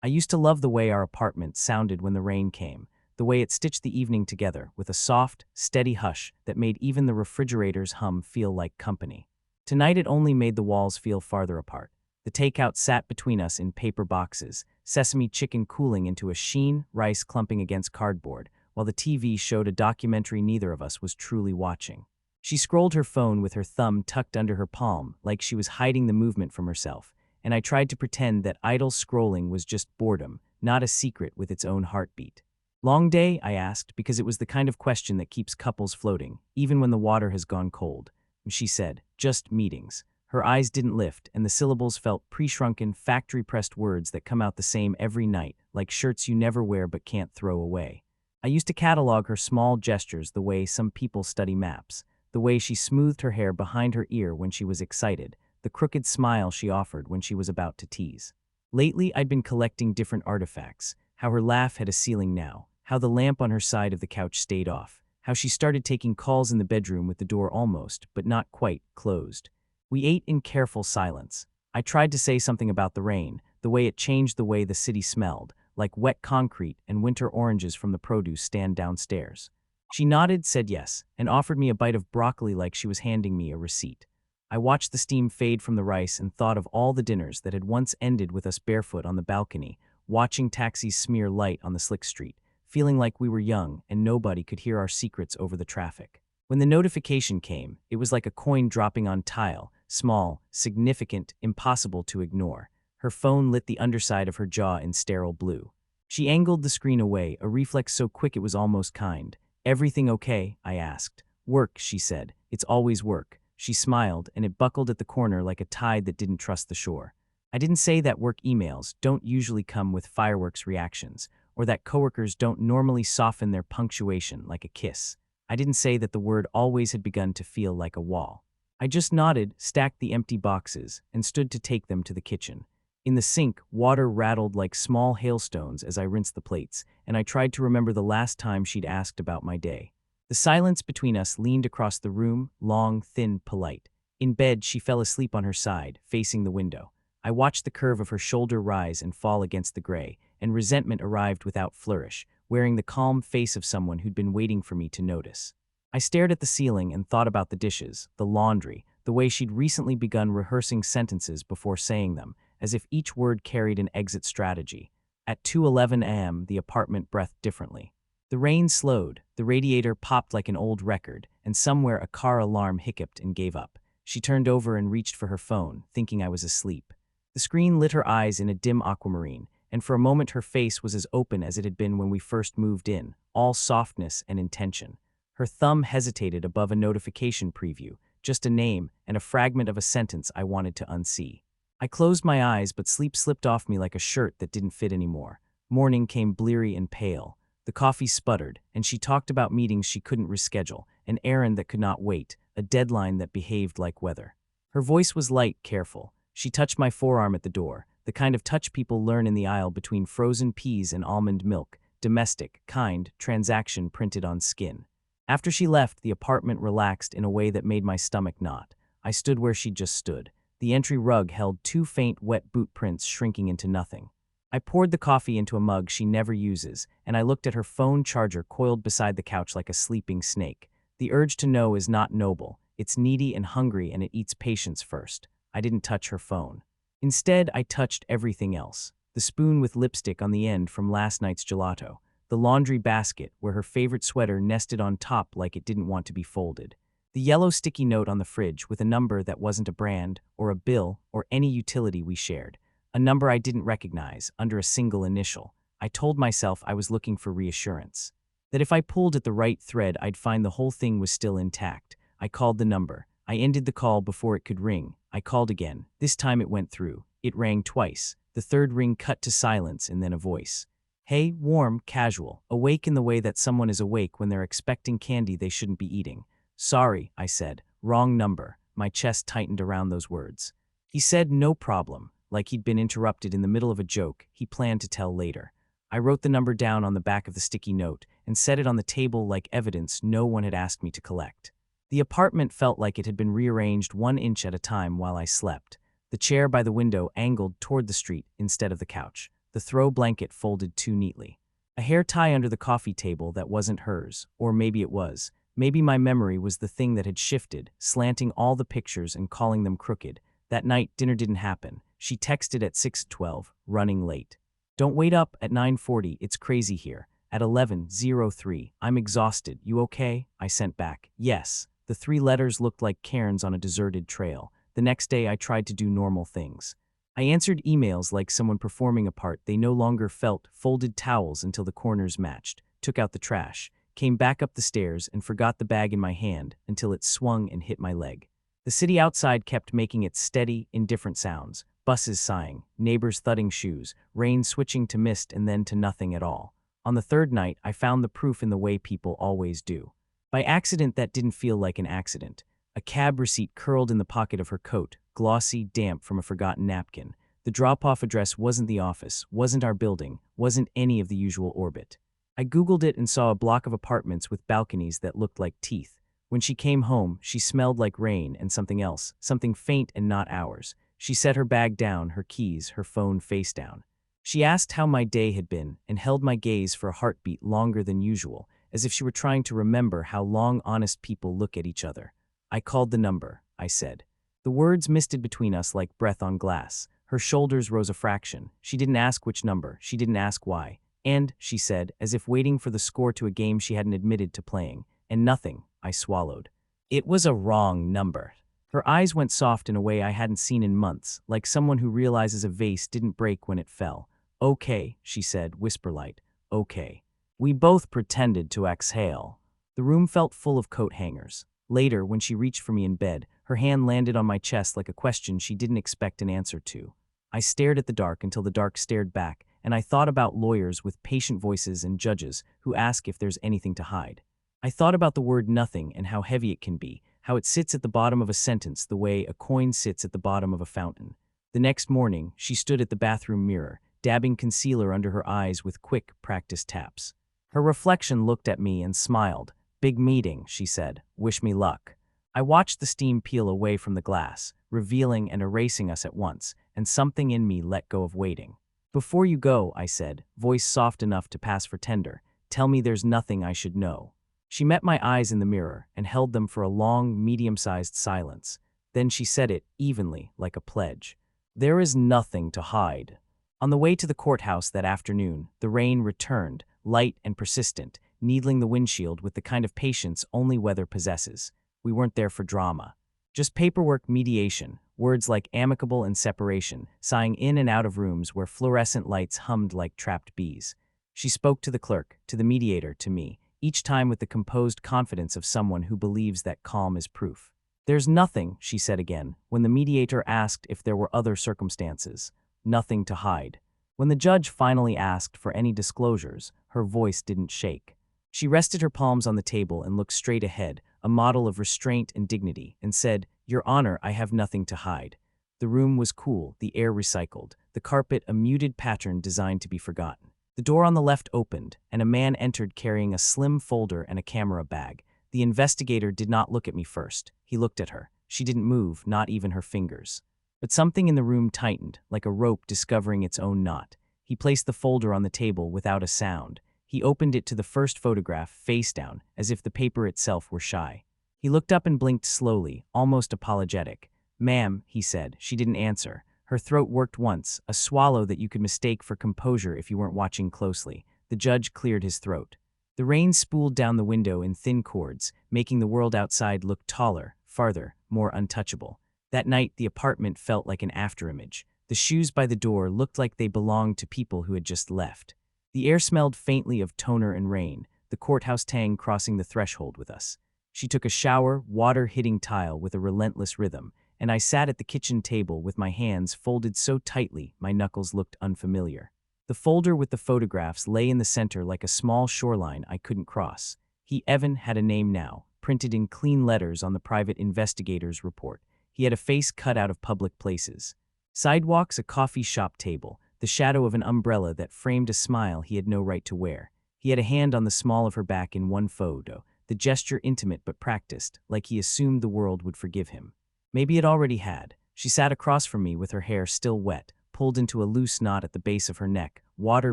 I used to love the way our apartment sounded when the rain came, the way it stitched the evening together with a soft, steady hush that made even the refrigerator's hum feel like company. Tonight it only made the walls feel farther apart. The takeout sat between us in paper boxes, sesame chicken cooling into a sheen, rice clumping against cardboard, while the TV showed a documentary neither of us was truly watching. She scrolled her phone with her thumb tucked under her palm, like she was hiding the movement from herself, and I tried to pretend that idle scrolling was just boredom, not a secret with its own heartbeat. Long day? I asked, because it was the kind of question that keeps couples floating, even when the water has gone cold. She said, just meetings. Her eyes didn't lift, and the syllables felt pre-shrunken, factory-pressed words that come out the same every night, like shirts you never wear but can't throw away. I used to catalog her small gestures the way some people study maps, the way she smoothed her hair behind her ear when she was excited, the crooked smile she offered when she was about to tease. Lately, I'd been collecting different artifacts, how her laugh had a ceiling now, how the lamp on her side of the couch stayed off, how she started taking calls in the bedroom with the door almost, but not quite, closed. We ate in careful silence. I tried to say something about the rain, the way it changed the way the city smelled, like wet concrete and winter oranges from the produce stand downstairs. She nodded, said yes, and offered me a bite of broccoli like she was handing me a receipt. I watched the steam fade from the rice and thought of all the dinners that had once ended with us barefoot on the balcony, watching taxis smear light on the slick street, feeling like we were young and nobody could hear our secrets over the traffic. When the notification came, it was like a coin dropping on tile, small, significant, impossible to ignore. Her phone lit the underside of her jaw in sterile blue. She angled the screen away, a reflex so quick it was almost kind. Everything okay? I asked. Work, she said. It's always work. She smiled, and it buckled at the corner like a tide that didn't trust the shore. I didn't say that work emails don't usually come with fireworks reactions, or that coworkers don't normally soften their punctuation like a kiss. I didn't say that the word always had begun to feel like a wall. I just nodded, stacked the empty boxes, and stood to take them to the kitchen. In the sink, water rattled like small hailstones as I rinsed the plates, and I tried to remember the last time she'd asked about my day. The silence between us leaned across the room, long, thin, polite. In bed, she fell asleep on her side, facing the window. I watched the curve of her shoulder rise and fall against the gray, and resentment arrived without flourish, wearing the calm face of someone who'd been waiting for me to notice. I stared at the ceiling and thought about the dishes, the laundry, the way she'd recently begun rehearsing sentences before saying them, as if each word carried an exit strategy. At 2:11 a.m., the apartment breathed differently. The rain slowed, the radiator popped like an old record, and somewhere a car alarm hiccuped and gave up. She turned over and reached for her phone, thinking I was asleep. The screen lit her eyes in a dim aquamarine, and for a moment her face was as open as it had been when we first moved in, all softness and intention. Her thumb hesitated above a notification preview, just a name and a fragment of a sentence I wanted to unsee. I closed my eyes, but sleep slipped off me like a shirt that didn't fit anymore. Morning came bleary and pale. The coffee sputtered, and she talked about meetings she couldn't reschedule, an errand that could not wait, a deadline that behaved like weather. Her voice was light, careful. She touched my forearm at the door, the kind of touch people learn in the aisle between frozen peas and almond milk, domestic, kind, transaction printed on skin. After she left, the apartment relaxed in a way that made my stomach knot. I stood where she'd just stood. The entry rug held two faint, wet boot prints shrinking into nothing. I poured the coffee into a mug she never uses, and I looked at her phone charger coiled beside the couch like a sleeping snake. The urge to know is not noble. It's needy and hungry, and it eats patience first. I didn't touch her phone. Instead, I touched everything else. The spoon with lipstick on the end from last night's gelato. The laundry basket where her favorite sweater nested on top like it didn't want to be folded. The yellow sticky note on the fridge with a number that wasn't a brand, or a bill, or any utility we shared. A number I didn't recognize, under a single initial. I told myself I was looking for reassurance. That if I pulled at the right thread, I'd find the whole thing was still intact. I called the number. I ended the call before it could ring. I called again. This time it went through. It rang twice. The third ring cut to silence and then a voice. Hey, warm, casual, awake in the way that someone is awake when they're expecting candy they shouldn't be eating. Sorry, I said. Wrong number. My chest tightened around those words. He said no problem, like he'd been interrupted in the middle of a joke he planned to tell later. I wrote the number down on the back of the sticky note and set it on the table like evidence no one had asked me to collect. The apartment felt like it had been rearranged 1 inch at a time while I slept. The chair by the window angled toward the street instead of the couch. the throw blanket folded too neatly. A hair tie under the coffee table that wasn't hers, or maybe it was. Maybe my memory was the thing that had shifted, slanting all the pictures and calling them crooked. That night, dinner didn't happen. She texted at 6:12, running late. Don't wait up at 9:40, it's crazy here. At 11:03, I'm exhausted, you okay? I sent back, yes. The 3 letters looked like cairns on a deserted trail. The next day I tried to do normal things. I answered emails like someone performing a part they no longer felt, folded towels until the corners matched, took out the trash, came back up the stairs and forgot the bag in my hand until it swung and hit my leg. The city outside kept making its steady, indifferent sounds, buses sighing, neighbors thudding shoes, rain switching to mist and then to nothing at all. On the 3rd night, I found the proof in the way people always do. By accident that didn't feel like an accident. A cab receipt curled in the pocket of her coat, glossy, damp from a forgotten napkin. The drop-off address wasn't the office, wasn't our building, wasn't any of the usual orbit. I Googled it and saw a block of apartments with balconies that looked like teeth. When she came home, she smelled like rain and something else, something faint and not ours. She set her bag down, her keys, her phone face down. She asked how my day had been and held my gaze for a heartbeat longer than usual, as if she were trying to remember how long honest people look at each other. I called the number, I said. The words misted between us like breath on glass. Her shoulders rose a fraction. She didn't ask which number, she didn't ask why. And, she said, as if waiting for the score to a game she hadn't admitted to playing. And nothing, I swallowed. It was a wrong number. Her eyes went soft in a way I hadn't seen in months, like someone who realizes a vase didn't break when it fell. Okay, she said, whisper-light. Okay. We both pretended to exhale. The room felt full of coat hangers. Later, when she reached for me in bed, her hand landed on my chest like a question she didn't expect an answer to. I stared at the dark until the dark stared back, and I thought about lawyers with patient voices and judges who ask if there's anything to hide. I thought about the word nothing and how heavy it can be, how it sits at the bottom of a sentence the way a coin sits at the bottom of a fountain. The next morning, she stood at the bathroom mirror, dabbing concealer under her eyes with quick, practiced taps. Her reflection looked at me and smiled. Big meeting, she said. Wish me luck. I watched the steam peel away from the glass, revealing and erasing us at once, and something in me let go of waiting. Before you go, I said, voice soft enough to pass for tender, tell me there's nothing I should know. She met my eyes in the mirror and held them for a long, medium-sized silence. Then she said it evenly, like a pledge. There is nothing to hide. On the way to the courthouse that afternoon, the rain returned, light and persistent, needling the windshield with the kind of patience only weather possesses. We weren't there for drama. Just paperwork mediation, words like amicable and separation, sighing in and out of rooms where fluorescent lights hummed like trapped bees. She spoke to the clerk, to the mediator, to me, each time with the composed confidence of someone who believes that calm is proof. There's nothing, she said again, when the mediator asked if there were other circumstances. Nothing to hide. When the judge finally asked for any disclosures, her voice didn't shake. She rested her palms on the table and looked straight ahead, a model of restraint and dignity, and said, Your Honor, I have nothing to hide. The room was cool, the air recycled, the carpet a muted pattern designed to be forgotten. The door on the left opened, and a man entered carrying a slim folder and a camera bag. The investigator did not look at me first. He looked at her. She didn't move, not even her fingers. But something in the room tightened, like a rope discovering its own knot. He placed the folder on the table without a sound. He opened it to the first photograph, face down, as if the paper itself were shy. He looked up and blinked slowly, almost apologetic. Ma'am, he said. She didn't answer. Her throat worked once, a swallow that you could mistake for composure if you weren't watching closely. The judge cleared his throat. The rain spooled down the window in thin cords, making the world outside look taller, farther, more untouchable. That night, the apartment felt like an afterimage. The shoes by the door looked like they belonged to people who had just left. The air smelled faintly of toner and rain, the courthouse tang crossing the threshold with us. She took a shower, water hitting tile with a relentless rhythm, and I sat at the kitchen table with my hands folded so tightly my knuckles looked unfamiliar. The folder with the photographs lay in the center like a small shoreline I couldn't cross. He, Evan, had a name now, printed in clean letters on the private investigator's report. He had a face cut out of public places. Sidewalks, a coffee shop table, the shadow of an umbrella that framed a smile he had no right to wear. He had a hand on the small of her back in one photo, the gesture intimate but practiced, like he assumed the world would forgive him. Maybe it already had. She sat across from me with her hair still wet, pulled into a loose knot at the base of her neck, water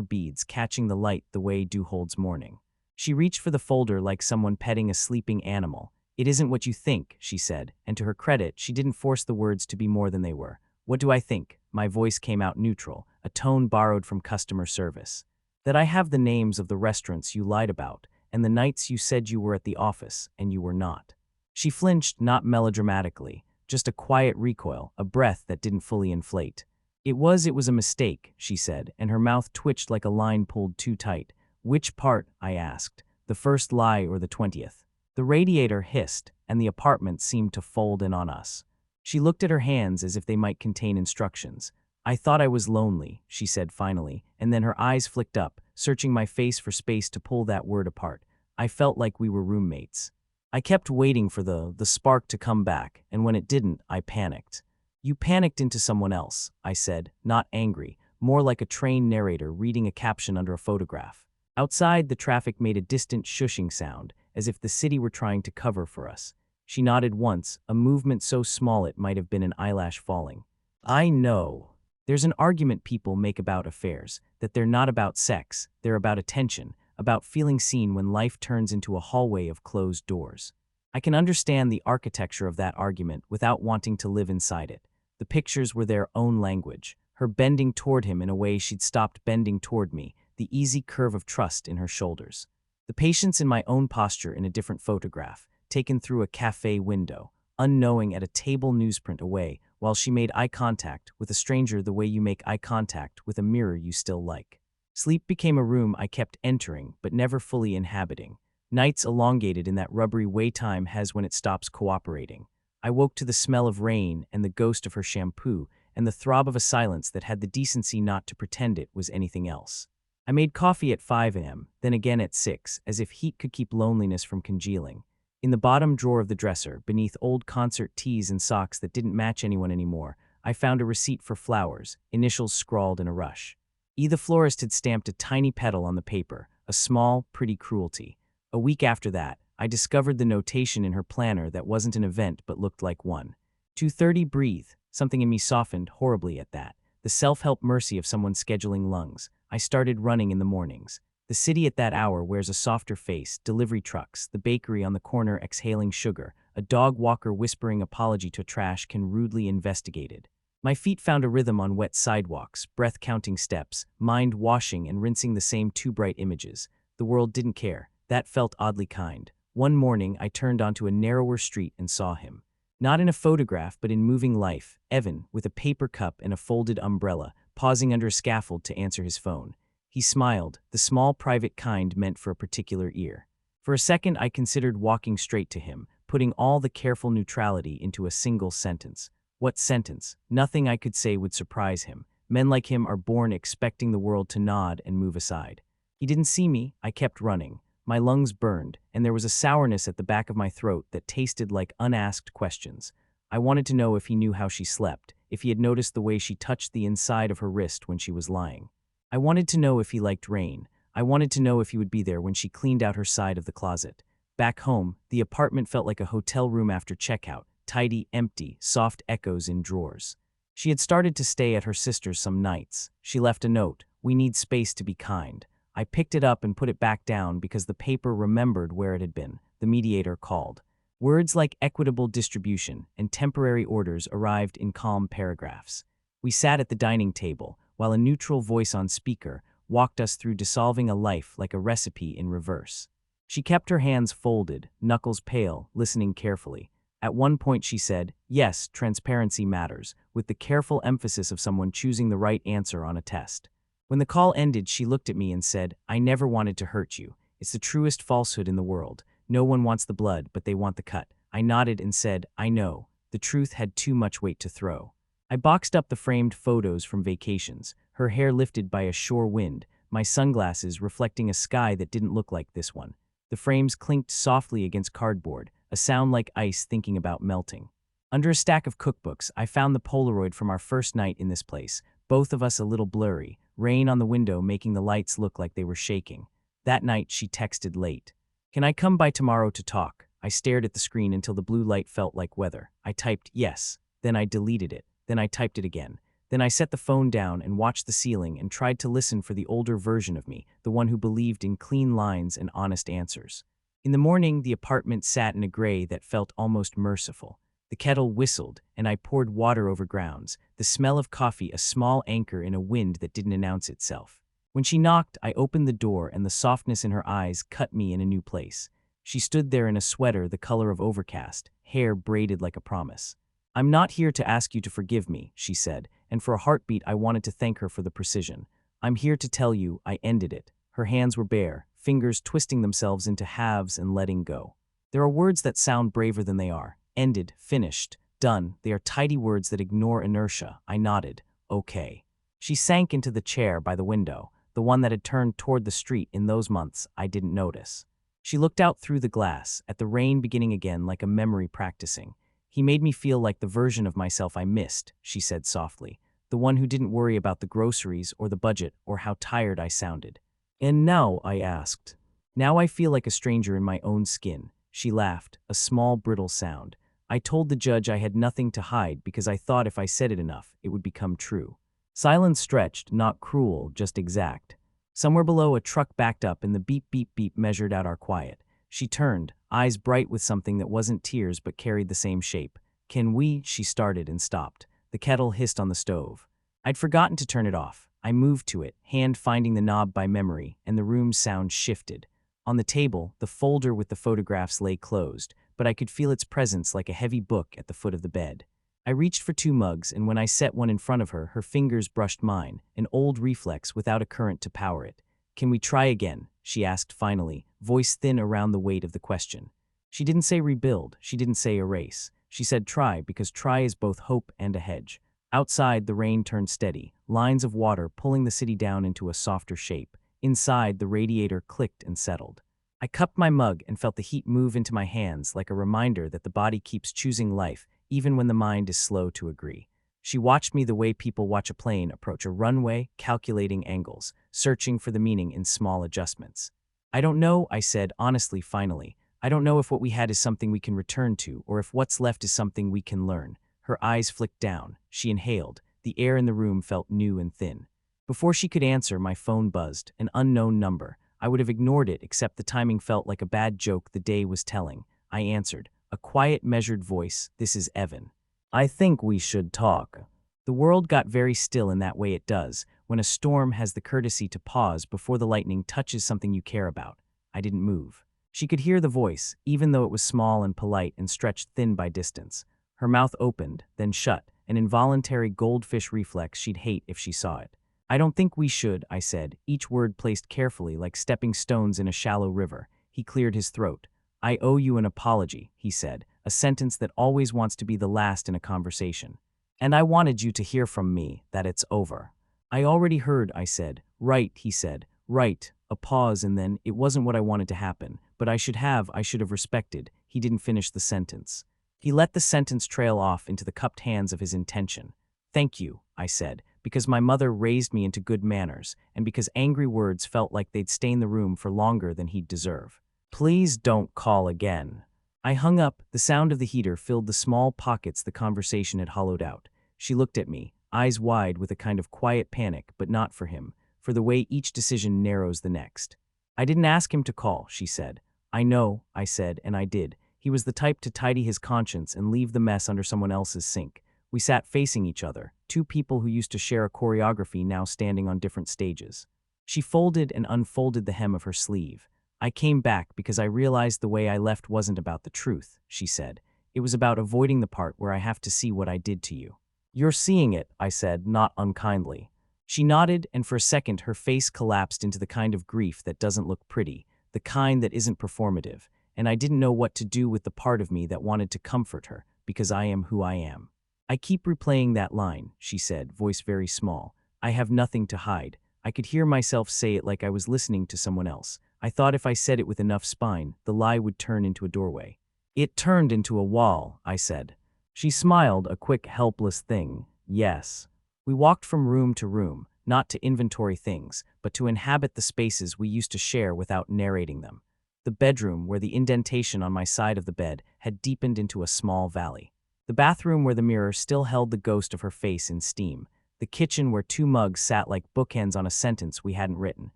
beads catching the light the way dew holds morning. She reached for the folder like someone petting a sleeping animal. "It isn't what you think," she said, and to her credit, she didn't force the words to be more than they were. "What do I think?" My voice came out neutral, a tone borrowed from customer service. "That I have the names of the restaurants you lied about, and the nights you said you were at the office, and you were not." She flinched, not melodramatically, just a quiet recoil, a breath that didn't fully inflate. It was a mistake," she said, and her mouth twitched like a line pulled too tight. "Which part?" I asked. "The first lie or the 20th? The radiator hissed, and the apartment seemed to fold in on us. She looked at her hands as if they might contain instructions. "I thought I was lonely," she said finally, and then her eyes flicked up, searching my face for space to pull that word apart. "I felt like we were roommates." I kept waiting for the spark to come back, and when it didn't, I panicked. "You panicked into someone else," I said, not angry, more like a trained narrator reading a caption under a photograph. Outside, the traffic made a distant shushing sound, as if the city were trying to cover for us. She nodded once, a movement so small it might have been an eyelash falling. "I know. There's an argument people make about affairs, that they're not about sex, they're about attention, about feeling seen when life turns into a hallway of closed doors. I can understand the architecture of that argument without wanting to live inside it. The pictures were their own language, her bending toward him in a way she'd stopped bending toward me, the easy curve of trust in her shoulders. The patience in my own posture in a different photograph, taken through a cafe window, unknowing at a table newsprint away, while she made eye contact with a stranger the way you make eye contact with a mirror you still like. Sleep became a room I kept entering but never fully inhabiting. Nights elongated in that rubbery way time has when it stops cooperating. I woke to the smell of rain and the ghost of her shampoo and the throb of a silence that had the decency not to pretend it was anything else. I made coffee at 5 a.m., then again at 6, as if heat could keep loneliness from congealing. In the bottom drawer of the dresser, beneath old concert tees and socks that didn't match anyone anymore, I found a receipt for flowers, initials scrawled in a rush. The florist had stamped a tiny petal on the paper, a small, pretty cruelty. A week after that, I discovered the notation in her planner that wasn't an event but looked like one. 2:30 breathe. Something in me softened horribly at that. The self-help mercy of someone scheduling lungs. I started running in the mornings. The city at that hour wears a softer face, delivery trucks, the bakery on the corner exhaling sugar, a dog walker whispering apology to trash can rudely investigated. My feet found a rhythm on wet sidewalks, breath-counting steps, mind washing and rinsing the same two bright images. The world didn't care. That felt oddly kind. One morning, I turned onto a narrower street and saw him. Not in a photograph, but in moving life, Evan, with a paper cup and a folded umbrella, pausing under a scaffold to answer his phone. He smiled, the small private kind meant for a particular ear. For a second, I considered walking straight to him, putting all the careful neutrality into a single sentence. What sentence? Nothing I could say would surprise him. Men like him are born expecting the world to nod and move aside. He didn't see me. I kept running. My lungs burned, and there was a sourness at the back of my throat that tasted like unasked questions. I wanted to know if he knew how she slept, if he had noticed the way she touched the inside of her wrist when she was lying. I wanted to know if he liked rain. I wanted to know if he would be there when she cleaned out her side of the closet. Back home, the apartment felt like a hotel room after checkout, tidy, empty, soft echoes in drawers. She had started to stay at her sister's some nights. She left a note, "We need space to be kind." I picked it up and put it back down because the paper remembered where it had been. The mediator called. Words like equitable distribution and temporary orders arrived in calm paragraphs. We sat at the dining table, while a neutral voice on speaker walked us through dissolving a life like a recipe in reverse. She kept her hands folded, knuckles pale, listening carefully. At one point she said, "Yes, transparency matters," with the careful emphasis of someone choosing the right answer on a test. When the call ended, she looked at me and said, "I never wanted to hurt you. It's the truest falsehood in the world. No one wants the blood, but they want the cut." I nodded and said, "I know." The truth had too much weight to throw. I boxed up the framed photos from vacations, her hair lifted by a shore wind, my sunglasses reflecting a sky that didn't look like this one. The frames clinked softly against cardboard, a sound like ice thinking about melting. Under a stack of cookbooks, I found the Polaroid from our first night in this place, both of us a little blurry, rain on the window making the lights look like they were shaking. That night, she texted late. "Can I come by tomorrow to talk?" I stared at the screen until the blue light felt like weather. I typed yes, then I deleted it, then I typed it again. Then I set the phone down and watched the ceiling and tried to listen for the older version of me, the one who believed in clean lines and honest answers. In the morning, the apartment sat in a gray that felt almost merciful. The kettle whistled, and I poured water over grounds, the smell of coffee a small anchor in a wind that didn't announce itself. When she knocked, I opened the door, and the softness in her eyes cut me in a new place. She stood there in a sweater the color of overcast, hair braided like a promise. "I'm not here to ask you to forgive me," she said, and for a heartbeat I wanted to thank her for the precision. "I'm here to tell you I ended it." Her hands were bare, fingers twisting themselves into halves and letting go. There are words that sound braver than they are. Ended, finished, done. They are tidy words that ignore inertia. I nodded. Okay. She sank into the chair by the window, the one that had turned toward the street in those months I didn't notice. She looked out through the glass, at the rain beginning again like a memory practicing. "He made me feel like the version of myself I missed," she said softly, "the one who didn't worry about the groceries or the budget or how tired I sounded." "And now?" I asked. "Now I feel like a stranger in my own skin." She laughed, a small brittle sound. "I told the judge I had nothing to hide because I thought if I said it enough, it would become true." Silence stretched, not cruel, just exact. Somewhere below, a truck backed up and the beep beep beep measured out our quiet. She turned, eyes bright with something that wasn't tears but carried the same shape. "Can we?" she started and stopped. The kettle hissed on the stove. I'd forgotten to turn it off. I moved to it, hand finding the knob by memory, and the room's sound shifted. On the table, the folder with the photographs lay closed, but I could feel its presence like a heavy book at the foot of the bed. I reached for 2 mugs, and when I set one in front of her, her fingers brushed mine, an old reflex without a current to power it. "Can we try again?" she asked finally, voice thin around the weight of the question. She didn't say rebuild, she didn't say erase. She said try, because try is both hope and a hedge. Outside, the rain turned steady, lines of water pulling the city down into a softer shape. Inside, the radiator clicked and settled. I cupped my mug and felt the heat move into my hands like a reminder that the body keeps choosing life, even when the mind is slow to agree. She watched me the way people watch a plane approach a runway, calculating angles, searching for the meaning in small adjustments. "I don't know," I said honestly finally. "I don't know if what we had is something we can return to, or if what's left is something we can learn." Her eyes flicked down. She inhaled. The air in the room felt new and thin. Before she could answer, my phone buzzed, an unknown number. I would have ignored it, except the timing felt like a bad joke the day was telling. I answered. A quiet, measured voice. "This is Evan. I think we should talk." The world got very still in that way it does, when a storm has the courtesy to pause before the lightning touches something you care about. I didn't move. She could hear the voice, even though it was small and polite and stretched thin by distance. Her mouth opened, then shut, an involuntary goldfish reflex she'd hate if she saw it. "I don't think we should," I said, each word placed carefully like stepping stones in a shallow river. He cleared his throat. "I owe you an apology," he said, a sentence that always wants to be the last in a conversation. "And I wanted you to hear from me that it's over." "I already heard," I said. "Right," he said. "Right." A pause, and then, "It wasn't what I wanted to happen, but I should have respected." He didn't finish the sentence. He let the sentence trail off into the cupped hands of his intention. "Thank you," I said, because my mother raised me into good manners, and because angry words felt like they'd stain the room for longer than he'd deserve. "Please don't call again." I hung up. The sound of the heater filled the small pockets the conversation had hollowed out. She looked at me, eyes wide with a kind of quiet panic, but not for him, for the way each decision narrows the next. "I didn't ask him to call," she said. "I know," I said, and I did. He was the type to tidy his conscience and leave the mess under someone else's sink. We sat facing each other, 2 people who used to share a choreography now standing on different stages. She folded and unfolded the hem of her sleeve. "I came back because I realized the way I left wasn't about the truth," she said. "It was about avoiding the part where I have to see what I did to you." "You're seeing it," I said, not unkindly. She nodded, and for a second her face collapsed into the kind of grief that doesn't look pretty, the kind that isn't performative, and I didn't know what to do with the part of me that wanted to comfort her, because I am who I am. "I keep replaying that line," she said, voice very small. "I have nothing to hide." I could hear myself say it like I was listening to someone else. I thought if I said it with enough spine, the lie would turn into a doorway. "It turned into a wall," I said. She smiled, a quick, helpless thing. "Yes." We walked from room to room, not to inventory things, but to inhabit the spaces we used to share without narrating them. The bedroom, where the indentation on my side of the bed had deepened into a small valley. The bathroom, where the mirror still held the ghost of her face in steam. The kitchen where two mugs sat like bookends on a sentence we hadn't written.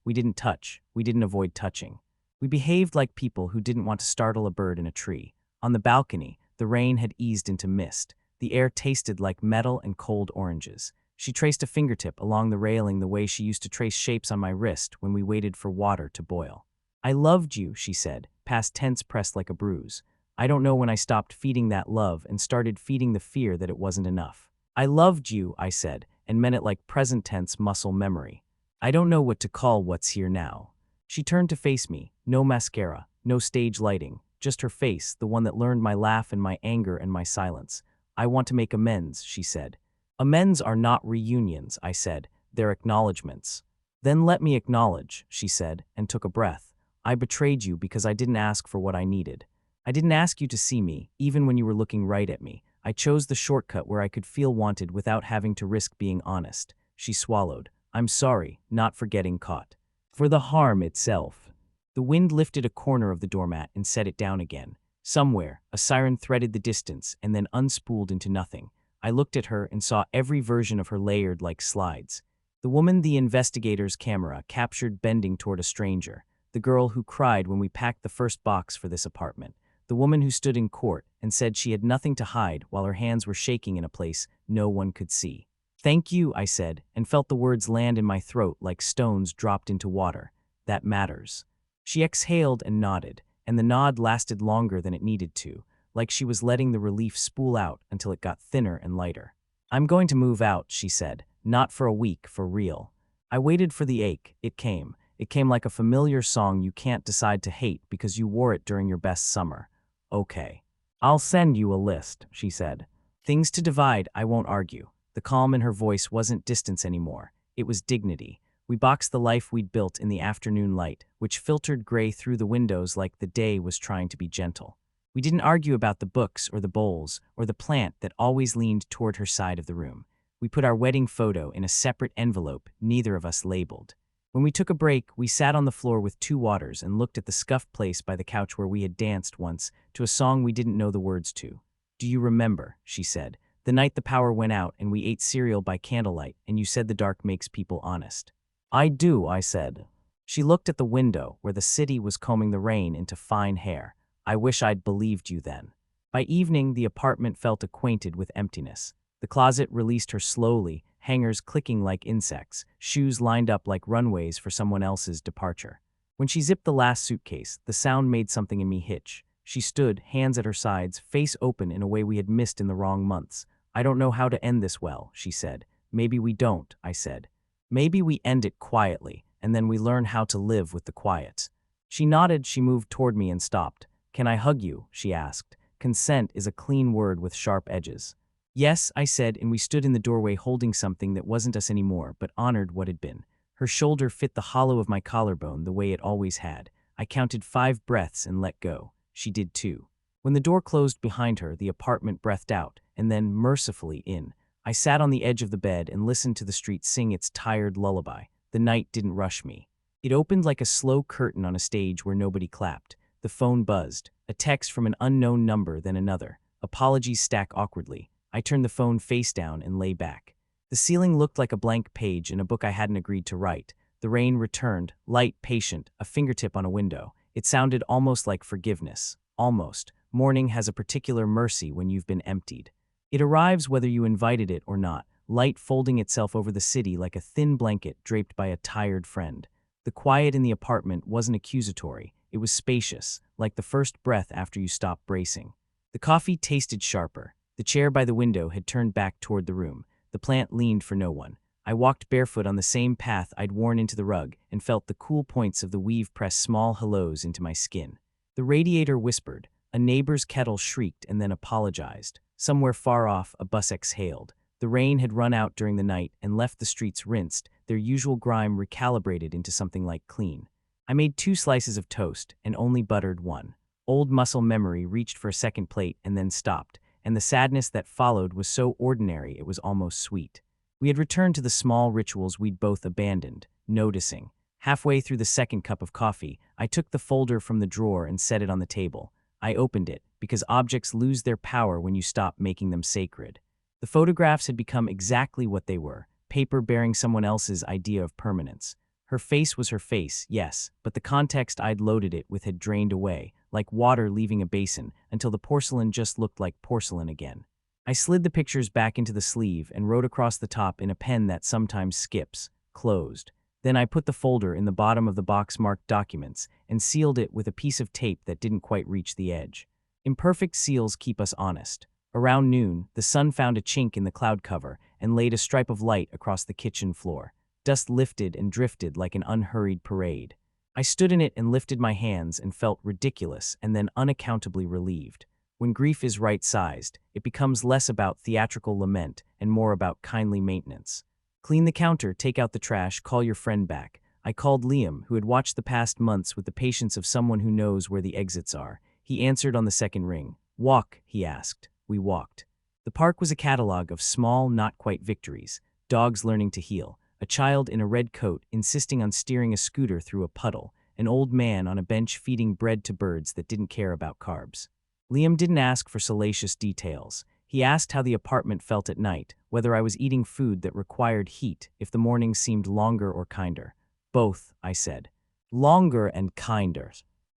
We didn't touch. We didn't avoid touching. We behaved like people who didn't want to startle a bird in a tree. On the balcony, the rain had eased into mist. The air tasted like metal and cold oranges. She traced a fingertip along the railing the way she used to trace shapes on my wrist when we waited for water to boil. I loved you, she said, past tense pressed like a bruise. I don't know when I stopped feeding that love and started feeding the fear that it wasn't enough. I loved you, I said, and meant it like present tense muscle memory. I don't know what to call what's here now. She turned to face me, no mascara, no stage lighting, just her face, the one that learned my laugh and my anger and my silence. I want to make amends, she said. Amends are not reunions, I said, they're acknowledgments. Then let me acknowledge, she said, and took a breath. I betrayed you because I didn't ask for what I needed. I didn't ask you to see me, even when you were looking right at me. I chose the shortcut where I could feel wanted without having to risk being honest. She swallowed. I'm sorry, not for getting caught. For the harm itself. The wind lifted a corner of the doormat and set it down again. Somewhere, a siren threaded the distance and then unspooled into nothing. I looked at her and saw every version of her layered like slides. The woman the investigator's camera captured bending toward a stranger. The girl who cried when we packed the first box for this apartment. The woman who stood in court and said she had nothing to hide while her hands were shaking in a place no one could see. Thank you, I said, and felt the words land in my throat like stones dropped into water. That matters. She exhaled and nodded, and the nod lasted longer than it needed to, like she was letting the relief spool out until it got thinner and lighter. I'm going to move out, she said, not for a week, for real. I waited for the ache. It came. It came like a familiar song you can't decide to hate because you wore it during your best summer. Okay. I'll send you a list, she said. Things to divide, I won't argue. The calm in her voice wasn't distance anymore. It was dignity. We boxed the life we'd built in the afternoon light, which filtered gray through the windows like the day was trying to be gentle. We didn't argue about the books or the bowls or the plant that always leaned toward her side of the room. We put our wedding photo in a separate envelope, neither of us labeled. When we took a break, we sat on the floor with 2 waters and looked at the scuffed place by the couch where we had danced once to a song we didn't know the words to. Do you remember, she said, the night the power went out and we ate cereal by candlelight and you said the dark makes people honest? I do, I said. She looked at the window where the city was combing the rain into fine hair. I wish I'd believed you then. By evening, the apartment felt acquainted with emptiness. The closet released her slowly, hangers clicking like insects, shoes lined up like runways for someone else's departure. When she zipped the last suitcase, the sound made something in me hitch. She stood, hands at her sides, face open in a way we had missed in the wrong months. I don't know how to end this well, she said. Maybe we don't, I said. Maybe we end it quietly, and then we learn how to live with the quiet. She nodded. She moved toward me and stopped. Can I hug you? She asked. Consent is a clean word with sharp edges. Yes, I said, and we stood in the doorway holding something that wasn't us anymore, but honored what had been. Her shoulder fit the hollow of my collarbone the way it always had. I counted 5 breaths and let go. She did too. When the door closed behind her, the apartment breathed out, and then mercifully in. I sat on the edge of the bed and listened to the street sing its tired lullaby. The night didn't rush me. It opened like a slow curtain on a stage where nobody clapped. The phone buzzed. A text from an unknown number, then another. Apologies stack awkwardly. I turned the phone face down and lay back. The ceiling looked like a blank page in a book I hadn't agreed to write. The rain returned, light, patient, a fingertip on a window. It sounded almost like forgiveness. Almost. Morning has a particular mercy when you've been emptied. It arrives whether you invited it or not, light folding itself over the city like a thin blanket draped by a tired friend. The quiet in the apartment wasn't accusatory. It was spacious, like the first breath after you stop bracing. The coffee tasted sharper. The chair by the window had turned back toward the room. The plant leaned for no one. I walked barefoot on the same path I'd worn into the rug and felt the cool points of the weave press small hellos into my skin. The radiator whispered. A neighbor's kettle shrieked and then apologized. Somewhere far off, a bus exhaled. The rain had run out during the night and left the streets rinsed, their usual grime recalibrated into something like clean. I made 2 slices of toast and only buttered 1. Old muscle memory reached for a second plate and then stopped, and the sadness that followed was so ordinary it was almost sweet. We had returned to the small rituals we'd both abandoned, noticing. Halfway through the second cup of coffee, I took the folder from the drawer and set it on the table. I opened it, because objects lose their power when you stop making them sacred. The photographs had become exactly what they were, paper bearing someone else's idea of permanence. Her face was her face, yes, but the context I'd loaded it with had drained away, like water leaving a basin, until the porcelain just looked like porcelain again. I slid the pictures back into the sleeve and wrote across the top in a pen that sometimes skips, closed. Then I put the folder in the bottom of the box marked documents and sealed it with a piece of tape that didn't quite reach the edge. Imperfect seals keep us honest. Around noon, the sun found a chink in the cloud cover and laid a stripe of light across the kitchen floor. Dust lifted and drifted like an unhurried parade. I stood in it and lifted my hands and felt ridiculous and then unaccountably relieved. When grief is right-sized, it becomes less about theatrical lament and more about kindly maintenance. Clean the counter, take out the trash, call your friend back. I called Liam, who had watched the past months with the patience of someone who knows where the exits are. He answered on the second ring. Walk, he asked. We walked. The park was a catalog of small, not quite victories. Dogs learning to heel, a child in a red coat insisting on steering a scooter through a puddle, an old man on a bench feeding bread to birds that didn't care about carbs. Liam didn't ask for salacious details. He asked how the apartment felt at night, whether I was eating food that required heat, if the mornings seemed longer or kinder. Both, I said. Longer and kinder.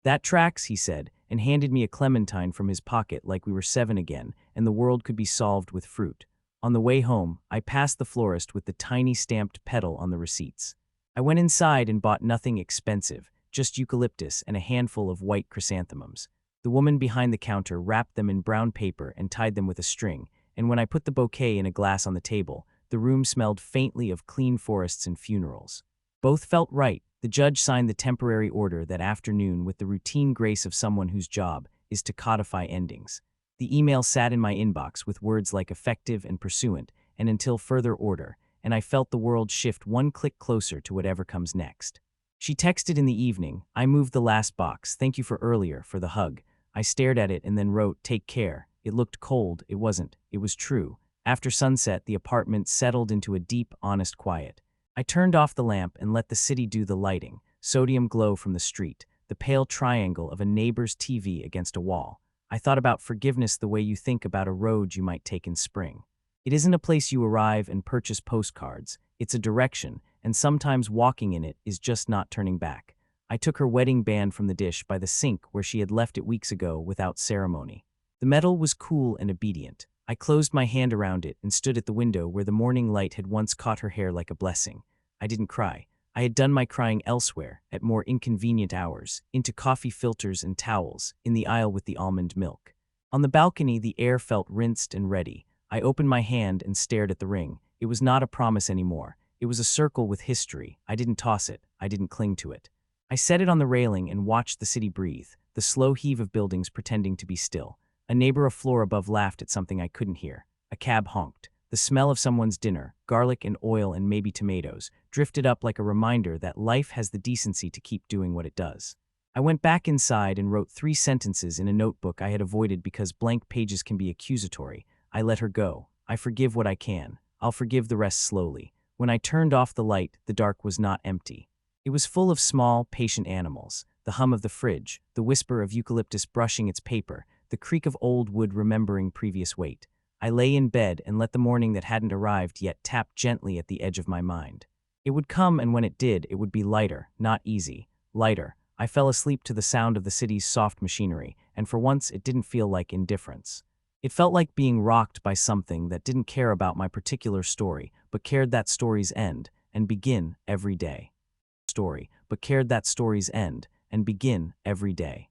That tracks, he said, and handed me a clementine from his pocket like we were 7 again, and the world could be solved with fruit. On the way home, I passed the florist with the tiny stamped petal on the receipts. I went inside and bought nothing expensive, just eucalyptus and a handful of white chrysanthemums. The woman behind the counter wrapped them in brown paper and tied them with a string, and when I put the bouquet in a glass on the table, the room smelled faintly of clean forests and funerals. Both felt right. The judge signed the temporary order that afternoon with the routine grace of someone whose job is to codify endings. The email sat in my inbox with words like effective and pursuant, and until further order, and I felt the world shift one click closer to whatever comes next. She texted in the evening. I moved the last box, thank you for earlier, for the hug. I stared at it and then wrote, take care. It looked cold, it wasn't, it was true. After sunset, the apartment settled into a deep, honest quiet. I turned off the lamp and let the city do the lighting, sodium glow from the street, the pale triangle of a neighbor's TV against a wall. I thought about forgiveness the way you think about a road you might take in spring. It isn't a place you arrive and purchase postcards, it's a direction, and sometimes walking in it is just not turning back. I took her wedding band from the dish by the sink where she had left it weeks ago without ceremony. The metal was cool and obedient. I closed my hand around it and stood at the window where the morning light had once caught her hair like a blessing. I didn't cry. I had done my crying elsewhere, at more inconvenient hours, into coffee filters and towels, in the aisle with the almond milk. On the balcony, the air felt rinsed and ready. I opened my hand and stared at the ring. It was not a promise anymore. It was a circle with history. I didn't toss it. I didn't cling to it. I set it on the railing and watched the city breathe, the slow heave of buildings pretending to be still. A neighbor a floor above laughed at something I couldn't hear. A cab honked. The smell of someone's dinner, garlic and oil and maybe tomatoes, drifted up like a reminder that life has the decency to keep doing what it does. I went back inside and wrote 3 sentences in a notebook I had avoided because blank pages can be accusatory. I let her go. I forgive what I can. I'll forgive the rest slowly. When I turned off the light, the dark was not empty. It was full of small, patient animals, the hum of the fridge, the whisper of eucalyptus brushing its paper, the creak of old wood remembering previous weight. I lay in bed and let the morning that hadn't arrived yet tap gently at the edge of my mind. It would come, and when it did, it would be lighter, not easy. Lighter. I fell asleep to the sound of the city's soft machinery, and for once it didn't feel like indifference. It felt like being rocked by something that didn't care about my particular story, but cared that story's end and begin every day. Cared that story's end and begin every day.